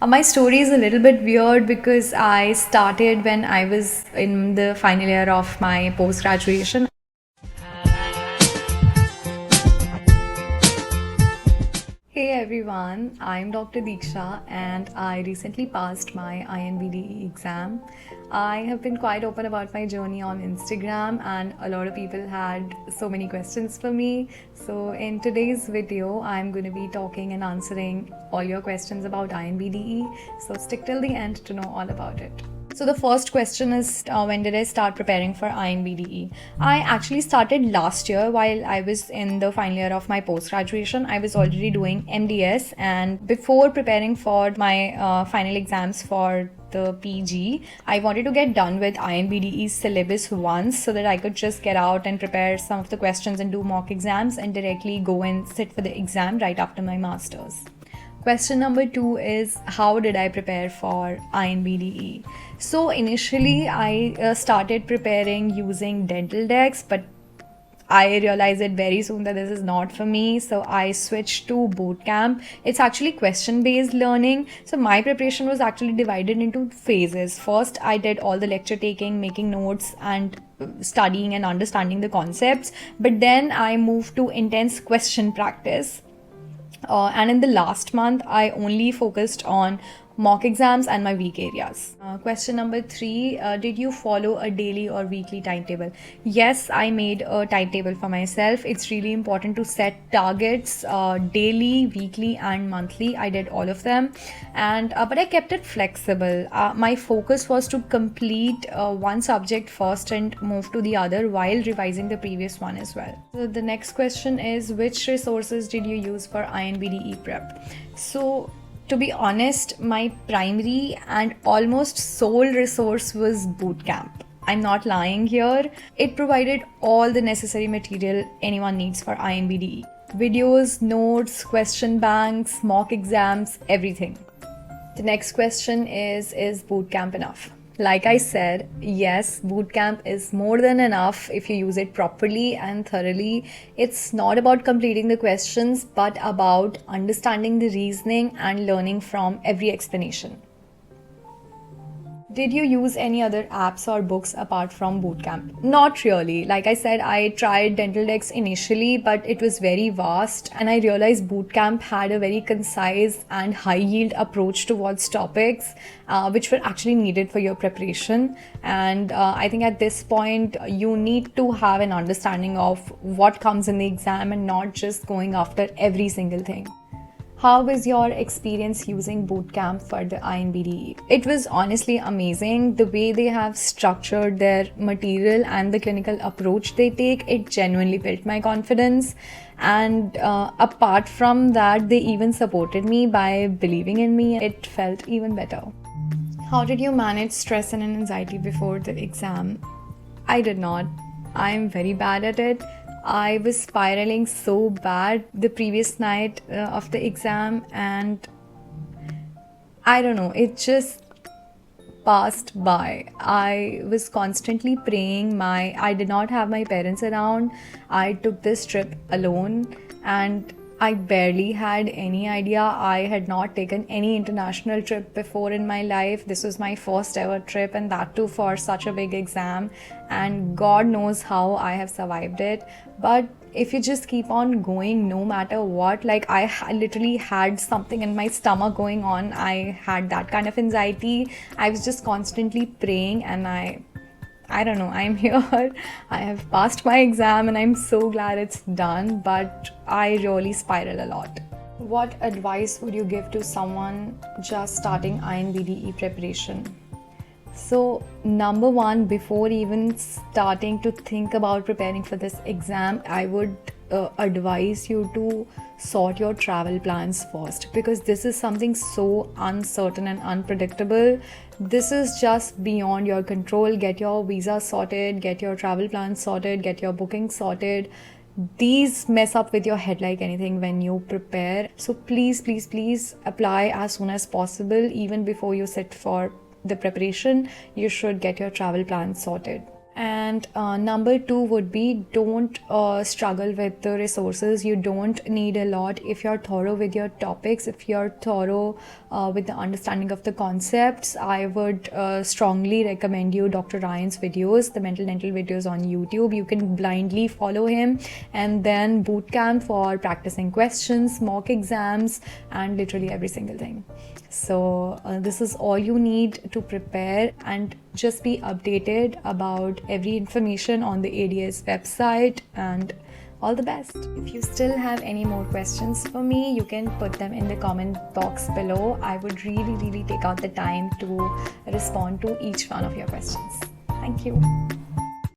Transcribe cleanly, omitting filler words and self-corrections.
My story is a little bit weird because I started when I was in the final year of my post graduation. Hey everyone, I'm Dr. Deeksha and I recently passed my INBDE exam. I have been quite open about my journey on Instagram and a lot of people had so many questions for me. So in today's video, I'm going to be talking and answering all your questions about INBDE. So stick till the end to know all about it. So the first question is when did I start preparing for INBDE? I actually started last year while I was in the final year of my post graduation. I was already doing MDS, and before preparing for my final exams for the PG, I wanted to get done with INBDE's syllabus once so that I could just get out and prepare some of the questions and do mock exams and directly go and sit for the exam right after my master's. Question number 2 is how did I prepare for INBDE? So initially I started preparing using Dental Decks, but I realized it very soon that this is not for me, so I switched to bootcamp. It's actually question based learning, so my preparation was actually divided into phases. First I did all the lecture taking, making notes and studying and understanding the concepts, but then I moved to intense question practice. And in the last month, I only focused on mock exams and my weak areas. Question number 3, did you follow a daily or weekly timetable? Yes, I made a timetable for myself. It's really important to set targets daily, weekly and monthly. I did all of them, and but I kept it flexible. My focus was to complete one subject first and move to the other while revising the previous one as well. So the next question is, which resources did you use for INBDE prep? So to be honest, my primary and almost sole resource was bootcamp. I'm not lying here. It provided all the necessary material anyone needs for INBDE. Videos, notes, question banks, mock exams, everything. The next question is bootcamp enough? Like I said, yes, bootcamp is more than enough if you use it properly and thoroughly. It's not about completing the questions, but about understanding the reasoning and learning from every explanation. Did you use any other apps or books apart from bootcamp? Not really. Like I said, I tried Dental Decks initially, but it was very vast, and I realized bootcamp had a very concise and high yield approach towards topics which were actually needed for your preparation. And I think at this point, you need to have an understanding of what comes in the exam and not just going after every single thing. How was your experience using bootcamp for the INBDE? It was honestly amazing. The way they have structured their material and the clinical approach they take, it genuinely built my confidence. And apart from that, they even supported me by believing in me. It felt even better. How did you manage stress and anxiety before the exam? I did not. I'm very bad at it. I was spiraling so bad the previous night of the exam, and I don't know, it just passed by. I was constantly praying. I did not have my parents around. I took this trip alone, and I barely had any idea. I had not taken any international trip before in my life. This was my first ever trip, and that too for such a big exam. And God knows how I have survived it. But if you just keep on going no matter what, like I literally had something in my stomach going on. I had that kind of anxiety. I was just constantly praying, and I don't know, I'm here. I have passed my exam and I'm so glad it's done, but I really spiral a lot. What advice would you give to someone just starting INBDE preparation? So, number one, before even starting to think about preparing for this exam, I would advise you to sort your travel plans first, because this is something so uncertain and unpredictable. This is just beyond your control. Get your visa sorted, get your travel plans sorted, get your booking sorted. These mess up with your head like anything when you prepare. So please apply as soon as possible. Even before you sit for the preparation, you should get your travel plans sorted. And number two would be, don't struggle with the resources. You don't need a lot. If you're thorough with your topics, if you're thorough with the understanding of the concepts, I would strongly recommend you Dr. Ryan's videos, the mental dental videos on YouTube. You can blindly follow him, and then boot camp for practicing questions, mock exams, and literally every single thing. So this is all you need to prepare, and just be updated about every information on the ADS website. And all the best. If you still have any more questions for me, you can put them in the comment box below. I would really take out the time to respond to each one of your questions. Thank you.